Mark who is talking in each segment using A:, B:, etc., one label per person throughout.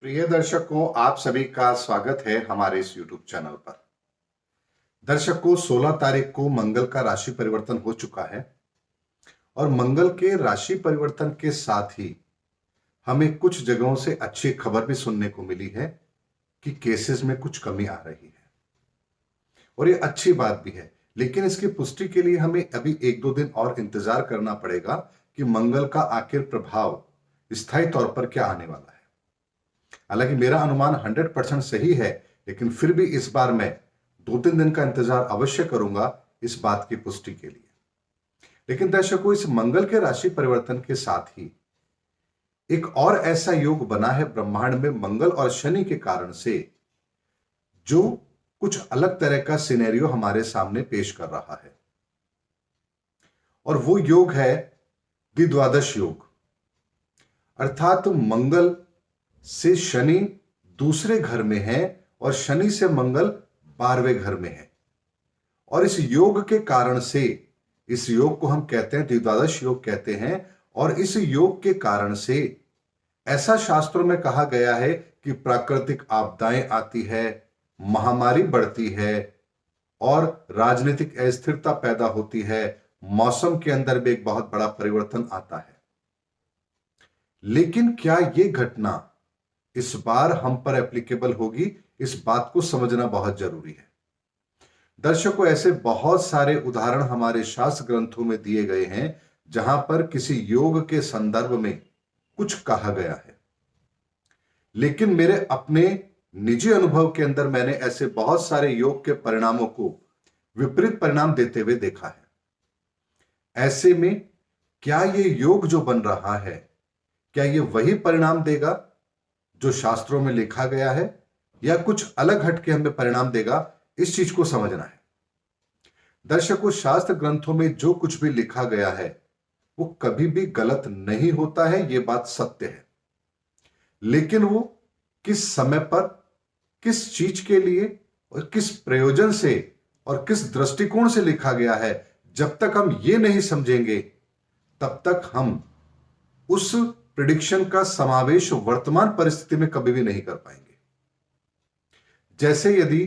A: प्रिय दर्शकों, आप सभी का स्वागत है हमारे इस YouTube चैनल पर। दर्शकों, 16 तारीख को मंगल का राशि परिवर्तन हो चुका है और मंगल के राशि परिवर्तन के साथ ही हमें कुछ जगहों से अच्छी खबर भी सुनने को मिली है कि केसेस में कुछ कमी आ रही है और ये अच्छी बात भी है। लेकिन इसकी पुष्टि के लिए हमें अभी 1-2 दिन और इंतजार करना पड़ेगा कि मंगल का आखिर प्रभाव स्थायी तौर पर क्या आने वाला है। हालांकि मेरा अनुमान 100% सही है, लेकिन फिर भी इस बार मैं 2-3 दिन का इंतजार अवश्य करूंगा इस बात की पुष्टि के लिए। लेकिन दर्शकों, इस मंगल के राशि परिवर्तन के साथ ही एक और ऐसा योग बना है ब्रह्मांड में मंगल और शनि के कारण से, जो कुछ अलग तरह का सिनेरियो हमारे सामने पेश कर रहा है। और वो योग है द्विद्वादश योग, अर्थात मंगल से शनि दूसरे घर में है और शनि से मंगल 12वें घर में है। और इस योग के कारण से, इस योग को हम कहते हैं द्विद्वादश योग कहते हैं। और इस योग के कारण से ऐसा शास्त्रों में कहा गया है कि प्राकृतिक आपदाएं आती है, महामारी बढ़ती है और राजनीतिक अस्थिरता पैदा होती है। मौसम के अंदर भी एक बहुत बड़ा परिवर्तन आता है। लेकिन क्या यह घटना इस बार हम पर एप्लीकेबल होगी, इस बात को समझना बहुत जरूरी है। दर्शकों, ऐसे बहुत सारे उदाहरण हमारे शास्त्र ग्रंथों में दिए गए हैं जहां पर किसी योग के संदर्भ में कुछ कहा गया है। लेकिन मेरे अपने निजी अनुभव के अंदर मैंने ऐसे बहुत सारे योग के परिणामों को विपरीत परिणाम देते हुए देखा है। ऐसे में क्या यह योग जो बन रहा है, क्या यह वही परिणाम देगा जो शास्त्रों में लिखा गया है, या कुछ अलग हटके हमें परिणाम देगा? इस चीज को समझना है। दर्शकों, शास्त्र ग्रंथों में जो कुछ भी लिखा गया है वो कभी भी गलत नहीं होता है, यह बात सत्य है। लेकिन वो किस समय पर, किस चीज के लिए और किस प्रयोजन से और किस दृष्टिकोण से लिखा गया है, जब तक हम ये नहीं समझेंगे तब तक हम उस प्रिडिक्शन का समावेश वर्तमान परिस्थिति में कभी भी नहीं कर पाएंगे। जैसे यदि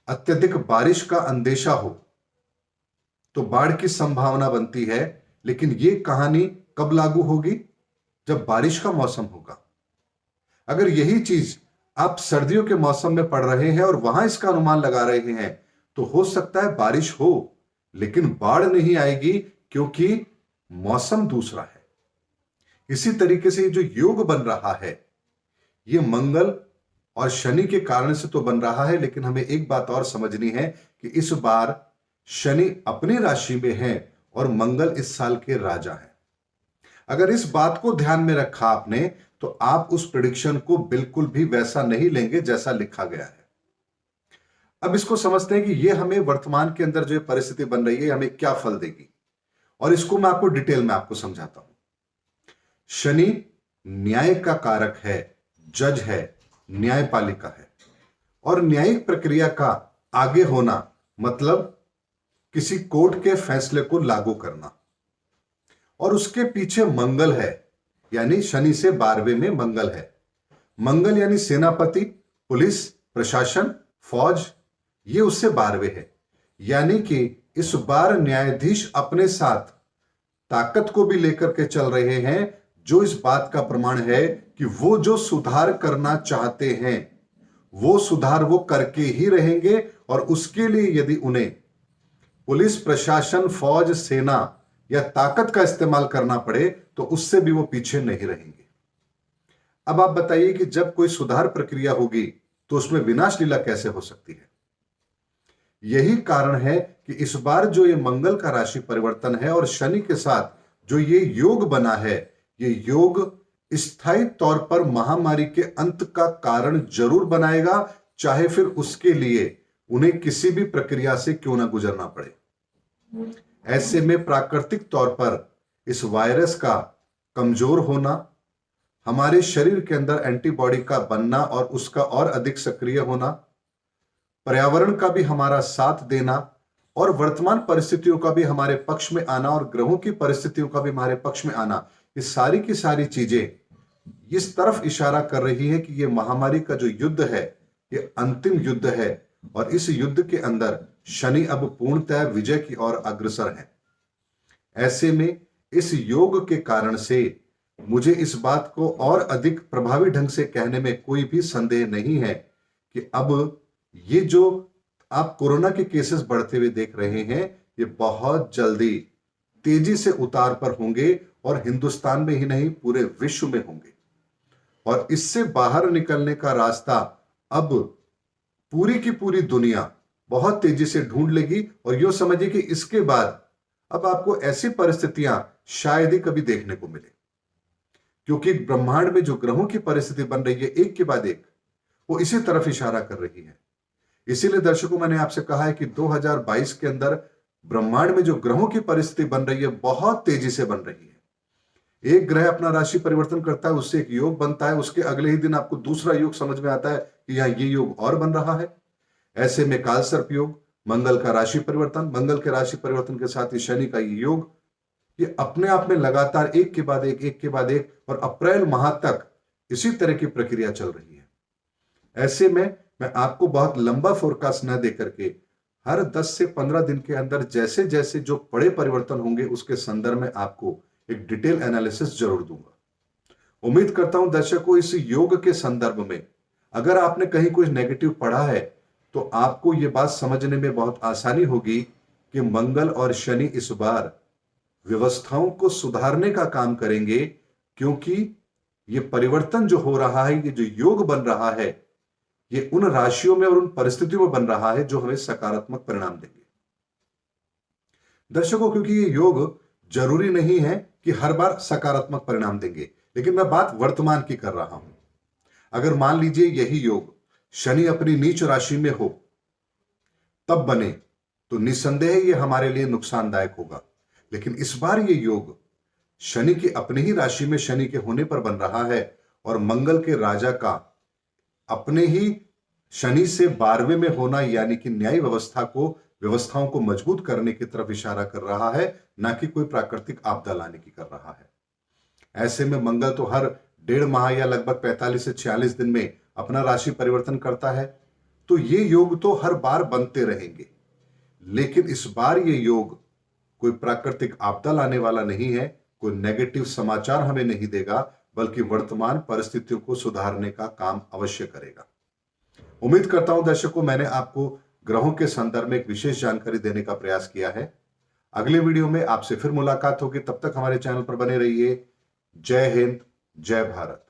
A: अत्यधिक बारिश का अंदेशा हो तो बाढ़ की संभावना बनती है, लेकिन यह कहानी कब लागू होगी? जब बारिश का मौसम होगा। अगर यही चीज आप सर्दियों के मौसम में पढ़ रहे हैं और वहां इसका अनुमान लगा रहे हैं, तो हो सकता है बारिश हो लेकिन बाढ़ नहीं आएगी, क्योंकि मौसम दूसरा है। इसी तरीके से जो योग बन रहा है, यह मंगल और शनि के कारण से तो बन रहा है, लेकिन हमें एक बात और समझनी है कि इस बार शनि अपनी राशि में है और मंगल इस साल के राजा है। अगर इस बात को ध्यान में रखा आपने, तो आप उस प्रेडिक्शन को बिल्कुल भी वैसा नहीं लेंगे जैसा लिखा गया है। अब इसको समझते हैं कि यह हमें वर्तमान के अंदर जो परिस्थिति बन रही है हमें क्या फल देगी, और इसको मैं आपको डिटेल में आपको समझाता हूं। शनि न्याय का कारक है, जज है, न्यायपालिका है। और न्यायिक प्रक्रिया का आगे होना मतलब किसी कोर्ट के फैसले को लागू करना। और उसके पीछे मंगल है, यानी शनि से 12वें में मंगल है। मंगल यानी सेनापति, पुलिस, प्रशासन, फौज, ये उससे 12वें है। यानी कि इस बार न्यायाधीश अपने साथ ताकत को भी लेकर के चल रहे हैं, जो इस बात का प्रमाण है कि वो जो सुधार करना चाहते हैं वो सुधार वो करके ही रहेंगे। और उसके लिए यदि उन्हें पुलिस, प्रशासन, फौज, सेना या ताकत का इस्तेमाल करना पड़े तो उससे भी वो पीछे नहीं रहेंगे। अब आप बताइए कि जब कोई सुधार प्रक्रिया होगी तो उसमें विनाश लीला कैसे हो सकती है? यही कारण है कि इस बार जो ये मंगल का राशि परिवर्तन है और शनि के साथ जो ये योग बना है, ये योग स्थायी तौर पर महामारी के अंत का कारण जरूर बनाएगा, चाहे फिर उसके लिए उन्हें किसी भी प्रक्रिया से क्यों ना गुजरना पड़े। ऐसे में प्राकृतिक तौर पर इस वायरस का कमजोर होना, हमारे शरीर के अंदर एंटीबॉडी का बनना और उसका और अधिक सक्रिय होना, पर्यावरण का भी हमारा साथ देना और वर्तमान परिस्थितियों का भी हमारे पक्ष में आना और ग्रहों की परिस्थितियों का भी हमारे पक्ष में आना, ये सारी की सारी चीजें इस तरफ इशारा कर रही है कि ये महामारी का जो युद्ध है ये अंतिम युद्ध है और इस युद्ध के अंदर शनि अब पूर्णतः विजय की ओर अग्रसर है। ऐसे में इस योग के कारण से मुझे इस बात को और अधिक प्रभावी ढंग से कहने में कोई भी संदेह नहीं है कि अब ये जो आप कोरोना के केसेस बढ़ते हुए देख रहे हैं ये बहुत जल्दी तेजी से उतार पर होंगे और हिंदुस्तान में ही नहीं पूरे विश्व में होंगे और इससे बाहर निकलने का रास्ता अब पूरी की पूरी दुनिया बहुत तेजी से ढूंढ लेगी और यो समझिए कि इसके बाद अब आपको ऐसी परिस्थितियां शायद ही कभी देखने को मिले, क्योंकि ब्रह्मांड में जो ग्रहों की परिस्थिति बन रही है एक के बाद एक वो इसी तरफ इशारा कर रही है। इसीलिए दर्शकों मैंने आपसे कहा है कि 2022 के अंदर ब्रह्मांड में जो ग्रहों की परिस्थिति बन रही है बहुत तेजी से बन रही है। एक ग्रह अपना राशि परिवर्तन करता है, उससे एक योग बनता है, उसके अगले ही दिन आपको दूसरा योग समझ में आता है कि यहां ये योग और बन रहा है। ऐसे में कालसर्प योग, मंगल का राशि परिवर्तन, मंगल के राशि परिवर्तन के साथ ही शनि का ये योग, ये अपने आप में लगातार एक के बाद एक और अप्रैल माह तक इसी तरह की प्रक्रिया चल रही है। ऐसे में मैं आपको बहुत लंबा फोरकास्ट न देकर के हर 10 से 15 दिन के अंदर जैसे जैसे जो बड़े परिवर्तन होंगे उसके संदर्भ में आपको एक डिटेल एनालिसिस जरूर दूंगा। उम्मीद करता हूं दर्शकों इस योग के संदर्भ में अगर आपने कहीं कुछ नेगेटिव पढ़ा है तो आपको यह बात समझने में बहुत आसानी होगी कि मंगल और शनि इस बार व्यवस्थाओं को सुधारने का काम करेंगे, क्योंकि ये परिवर्तन जो हो रहा है, ये जो योग बन रहा है, ये उन राशियों में और उन परिस्थितियों में बन रहा है जो हमें सकारात्मक परिणाम देंगे। दर्शकों क्योंकि ये योग जरूरी नहीं है कि हर बार सकारात्मक परिणाम देंगे, लेकिन मैं बात वर्तमान की कर रहा हूं। अगर मान लीजिए यही योग शनि अपनी नीच राशि में हो तब बने तो निस्संदेह ये हमारे लिए नुकसानदायक होगा, लेकिन इस बार ये योग शनि की अपनी ही राशि में शनि के होने पर बन रहा है और मंगल के राजा का अपने ही शनि से 12वें में होना यानी कि न्याय व्यवस्थाओं को मजबूत करने की तरफ इशारा कर रहा है, ना कि कोई प्राकृतिक आपदा लाने की कर रहा है। ऐसे में मंगल तो हर 1.5 माह या लगभग 45 से 46 दिन में अपना राशि परिवर्तन करता है, तो ये योग तो हर बार बनते रहेंगे, लेकिन इस बार ये योग कोई प्राकृतिक आपदा लाने वाला नहीं है, कोई नेगेटिव समाचार हमें नहीं देगा, बल्कि वर्तमान परिस्थितियों को सुधारने का काम अवश्य करेगा। उम्मीद करता हूं दर्शकों मैंने आपको ग्रहों के संदर्भ में एक विशेष जानकारी देने का प्रयास किया है। अगले वीडियो में आपसे फिर मुलाकात होगी, तब तक हमारे चैनल पर बने रहिए। जय हिंद, जय भारत।